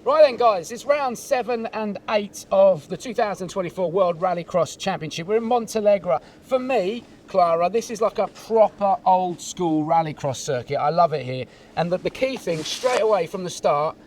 Right then, guys, it's round 7 and 8 of the 2024 World Rallycross Championship. We're in Montalegre. For me, Klara, this is like a proper old school rallycross circuit. I love it here. And the key thing, straight away from the start,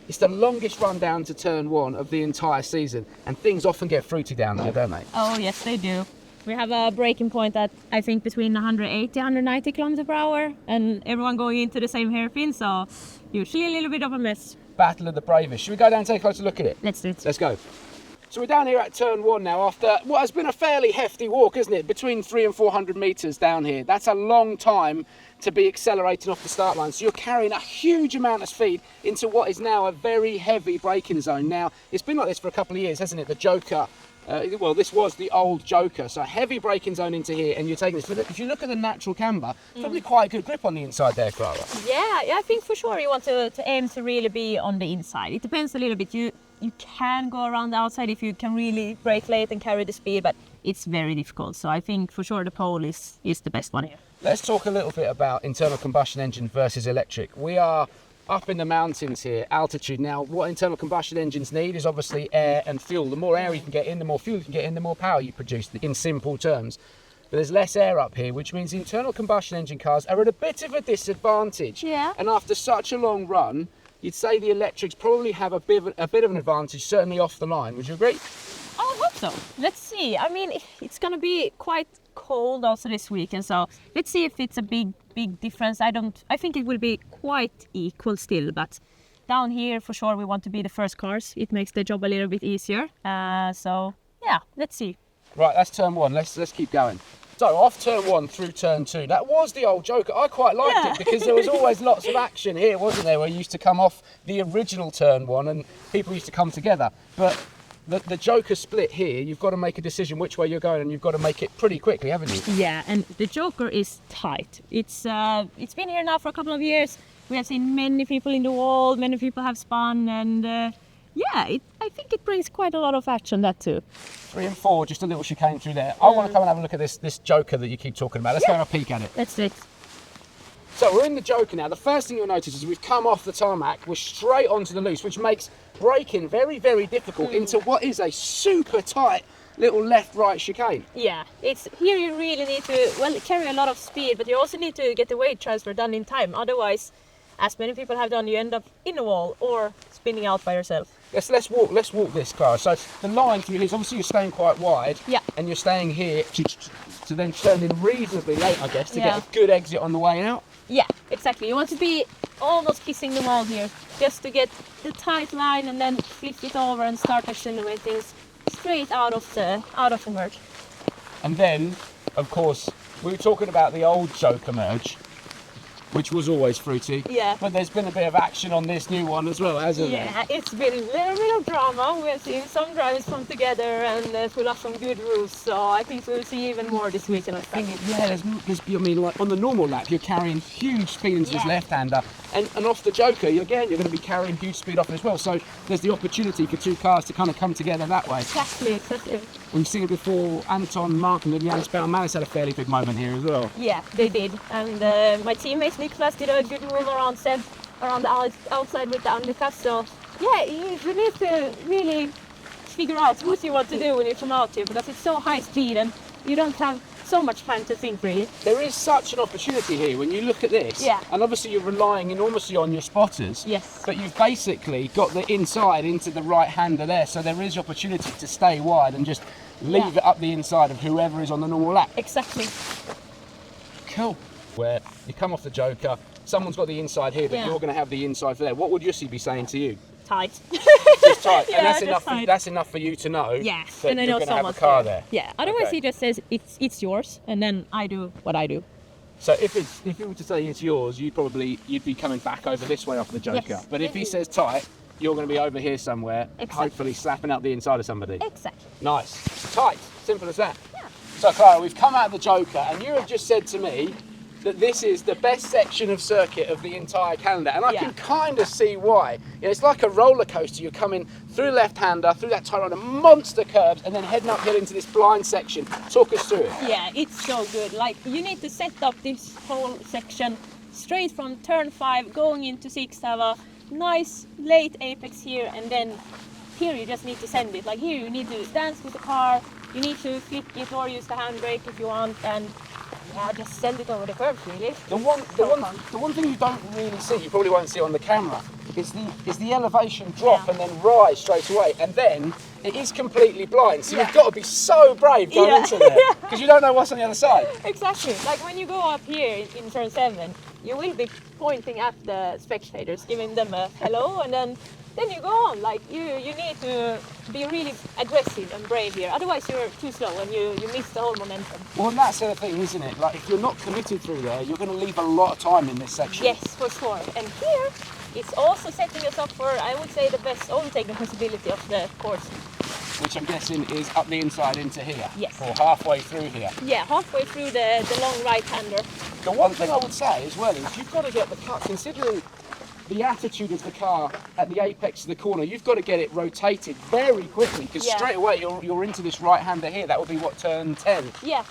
it's the longest run down to turn 1 of the entire season. And things often get fruity down there, don't they? Oh, yes, they do. We have a breaking point at, I think, between 180 and 190 kilometers per hour. And everyone going into the same hairpin, so usually a little bit of a mess. Battle of the bravest. Should we go down and take a closer look at it? Let's do it. Let's go. So we're down here at turn 1 now after what has been a fairly hefty walk, isn't it? Between 300 and 400 metres down here. That's a long time to be accelerating off the start line. So you're carrying a huge amount of speed into what is now a very heavy braking zone. Now, it's been like this for a couple of years, hasn't it? The Joker. Well, this was the old Joker, so a heavy braking zone into here, and you're taking this. But if you look at the natural camber, probably quite a good grip on the inside there, Klara. Yeah, I think for sure you want to aim to really be on the inside. It depends a little bit. You can go around the outside if you can really brake late and carry the speed, but it's very difficult. So I think for sure the pole is the best one here. Let's talk a little bit about internal combustion engine versus electric. We are up in the mountains here, altitude. Now, what internal combustion engines need is obviously air and fuel. The more air you can get in, the more fuel you can get in, the more power you produce, in simple terms. But there's less air up here, which means internal combustion engine cars are at a bit of a disadvantage. Yeah. And after such a long run, you'd say the electrics probably have a bit of an advantage, certainly off the line. Would you agree? I hope so. Let's see. I mean, it's going to be quite cold also this weekend, so let's see if it's a big difference. I think it will be quite equal still, but down here for sure we want to be the first cars. It makes the job a little bit easier. So yeah, let's see. Right, that's turn 1. Let's keep going. So off turn 1 through turn 2. That was the old Joker. I quite liked it because there was always lots of action here, wasn't there? Where you used to come off the original turn 1 and people used to come together. But the Joker split here, you've got to make a decision which way you're going, and you've got to make it pretty quickly, haven't you? Yeah, and the Joker is tight. It's been here now for a couple of years. We have seen many people in the wall, many people have spun, and I think it brings quite a lot of action, that too. 3 and 4, just a little chicane through there. I want to come and have a look at this Joker that you keep talking about. Let's go and have a peek at it. Let's do it. So we're in the Joker now. The first thing you'll notice is we've come off the tarmac, we're straight onto the loose, which makes braking very, very difficult into what is a super tight little left-right chicane. Yeah, it's here you really need to carry a lot of speed, but you also need to get the weight transfer done in time. Otherwise, as many people have done, you end up in a wall or spinning out by yourself. Let's walk this, Klara. So the line through here is obviously you're staying quite wide, and you're staying here to then turn in reasonably late, I guess, to get a good exit on the way out. Yeah, exactly. You want to be almost kissing the wall here, just to get the tight line and then flip it over and start accelerating straight out of the merge. And then, of course, we were talking about the old Joker merge, which was always fruity. Yeah. But there's been a bit of action on this new one as well, hasn't there? Yeah, it's been a little bit of drama. We're seeing some drivers come together and pull off some good rules. So I think we'll see even more this weekend. There's I mean, like on the normal lap, you're carrying huge speed into this left-hander, and off the Joker, you're going to be carrying huge speed off as well. So there's the opportunity for two cars to kind of come together that way. Exactly. We've seen it before. Anton Martin and Jan Spelman had a fairly big moment here as well. Yeah, they did. And my teammate Niklas did a good move around Seb, around the outside with the undercut. So yeah, you need to really figure out what you want to do when you come out here, because it's so high speed and you don't have so much time to think, really. There is such an opportunity here when you look at this. Yeah. And obviously you're relying enormously on your spotters. Yes. But you've basically got the inside into the right hander there, so there is opportunity to stay wide and just leave it up the inside of whoever is on the normal lap. Exactly. Cool. Where you come off the Joker, someone's got the inside here, but you're going to have the inside for there. What would Jussi be saying to you? Tight. Just tight. Yeah, and that's just enough. tight. That's enough for you to know. Yes, that and I you're know going to have a someone's car there. Yeah. Otherwise, he just says it's yours, and then I do what I do. So if you were to say it's yours, you'd be coming back over this way off the Joker. Yes. But if he says tight, you're going to be over here somewhere, hopefully slapping up the inside of somebody. Exactly. Nice. Tight. Simple as that. Yeah. So Klara, we've come out of the Joker, and you have just said to me that this is the best section of circuit of the entire calendar, and I can kind of see why. You know, it's like a roller coaster. You're coming through left-hander, through that tight on monster curves, and then heading uphill into this blind section. Talk us through it. Yeah, it's so good. Like, you need to set up this whole section straight from turn 5 going into 6, have a nice late apex here, and then here you just need to send it. Like here you need to dance with the car, you need to flick it or use the handbrake if you want, and yeah, just send it over the curve really. The one thing you don't really see, you probably won't see on the camera, is the elevation drop and then rise straight away, and then it is completely blind. So you've got to be so brave going into there because you don't know what's on the other side. Exactly. Like when you go up here in turn 7, you will be pointing at the spectators, giving them a hello, and then you go on. Like you need to be really aggressive and brave here. Otherwise you're too slow and you miss the whole momentum. Well, and that's the thing, isn't it? Like if you're not committed through there, you're going to leave a lot of time in this section. Yes, for sure. And here it's also setting us up for, I would say, the best overtaking possibility of the course. Which I'm guessing is up the inside into here. Yes. Or halfway through here. Yeah, halfway through the long right-hander. The one thing I would say as well is you've got to get the car, considering the attitude of the car at the apex of the corner, you've got to get it rotated very quickly because straight away you're into this right-hander here. That will be what, turn 10? Yeah.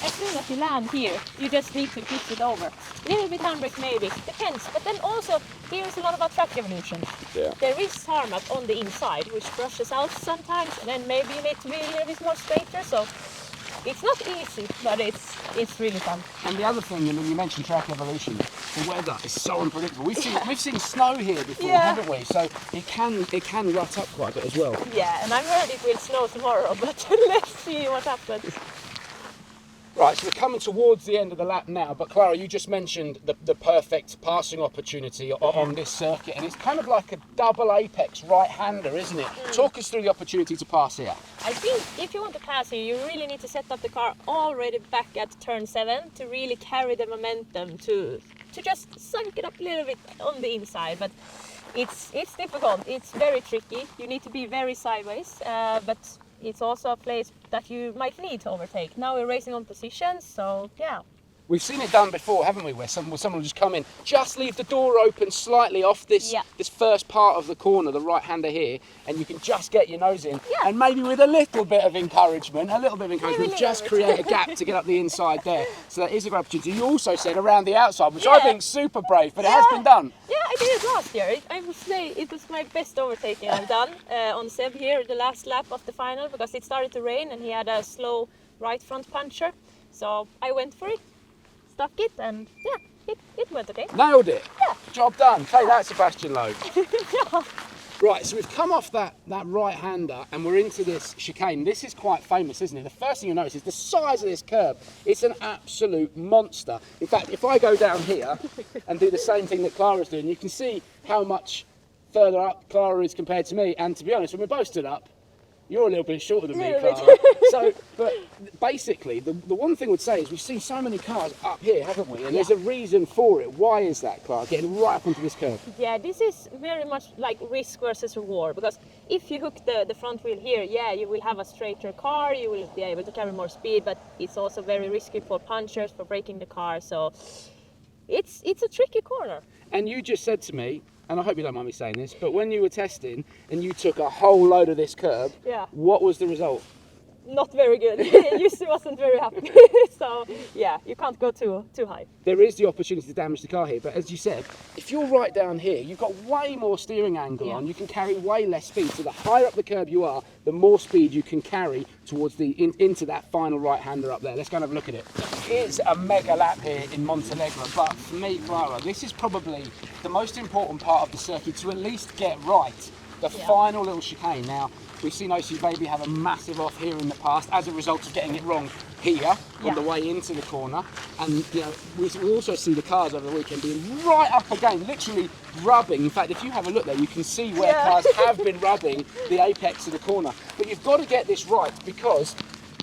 As soon as you land here, you just need to pitch it over. A little bit handbrake maybe, depends. But then also, here's a lot about track evolution. Yeah. There is tarmac on the inside, which brushes out sometimes, and then maybe you need to be a little bit more straighter. So it's not easy, but it's really fun. And the other thing, I mean, you mentioned track evolution. The weather is so unpredictable. We've seen snow here before, haven't we? So it can rut up quite a bit as well. Yeah, and I'm heard it will snow tomorrow, but let's see what happens. Right, so we're coming towards the end of the lap now, but Klara, you just mentioned the perfect passing opportunity on this circuit, and it's kind of like a double apex right-hander, isn't it? Talk us through the opportunity to pass here. I think if you want to pass here, you really need to set up the car already back at turn 7 to really carry the momentum, to just sunk it up a little bit on the inside, but it's difficult, it's very tricky, you need to be very sideways, but it's also a place that you might need to overtake. Now we're racing on positions, so yeah. We've seen it done before, haven't we, where someone will just come in, just leave the door open slightly off this first part of the corner, the right-hander here, and you can just get your nose in, and maybe with a little bit of encouragement, just create a gap to get up the inside there. So that is a great opportunity. You also said around the outside, which I think is super brave, but it has been done. Yeah, I did it last year. I would say it was my best overtaking I've done on Seb here, the last lap of the final, because it started to rain and he had a slow right front puncher. So I went for it. Stuck it, and it went okay. Nailed it. Yeah. Job done. Take that, Sebastian Loeb. Right, so we've come off that right-hander and we're into this chicane. This is quite famous, isn't it? The first thing you'll notice is the size of this curb. It's an absolute monster. In fact, if I go down here and do the same thing that Klara's doing, you can see how much further up Klara is compared to me. And to be honest, when we both stood up, you're a little bit shorter than me, Klara. So, but basically, the one thing I would say is we've seen so many cars up here, haven't we? And there's a reason for it. Why is that, Klara? Getting right up onto this curve. Yeah, this is very much like risk versus reward, because if you hook the front wheel here, you will have a straighter car, you will be able to carry more speed, but it's also very risky for punchers, for braking the car. So it's a tricky corner. And you just said to me, and I hope you don't mind me saying this, but when you were testing and you took a whole load of this curb, what was the result? Not very good. Jussi wasn't very happy. So yeah, you can't go too high. There is the opportunity to damage the car here, but as you said, if you're right down here, you've got way more steering angle on, you can carry way less speed. So the higher up the curb you are, the more speed you can carry towards into that final right-hander up there. Let's go and have a look at it. It's a mega lap here in Montalegre, but for me, Klara, this is probably the most important part of the circuit to at least get right. The final little chicane. Now, we've seen OC Baby have a massive off here in the past as a result of getting it wrong here on the way into the corner. And you know, we also see the cars over the weekend being right up again, literally rubbing. In fact, if you have a look there, you can see where cars have been rubbing the apex of the corner. But you've got to get this right because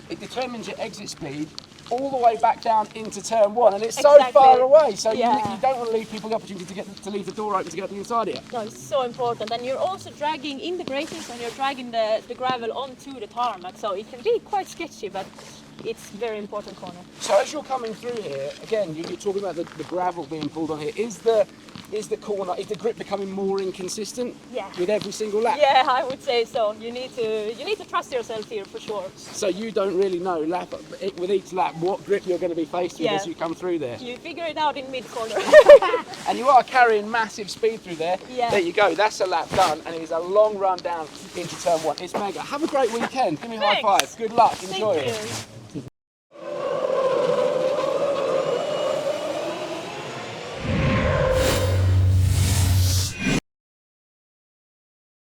it determines your exit speed all the way back down into turn 1, and it's so far away, so you don't want to leave people the opportunity to leave the door open to get the inside here. No, it's so important, and you're also dragging in the braces and you're dragging the gravel onto the tarmac, so it can be quite sketchy, but it's a very important corner. So as you're coming through here, again, you're talking about the gravel being pulled on here. Is the is the grip becoming more inconsistent Yeah. with every single lap? Yeah, I would say so. You need to trust yourself here for sure. So you don't really know with each lap what grip you're going to be faced with as you come through there. You figure it out in mid-corner. And you are carrying massive speed through there. Yeah. There you go, that's a lap done, and it is a long run down into turn one. It's mega. Have a great weekend. Give me a high Thanks. five. Good luck. Enjoy Thank it. you.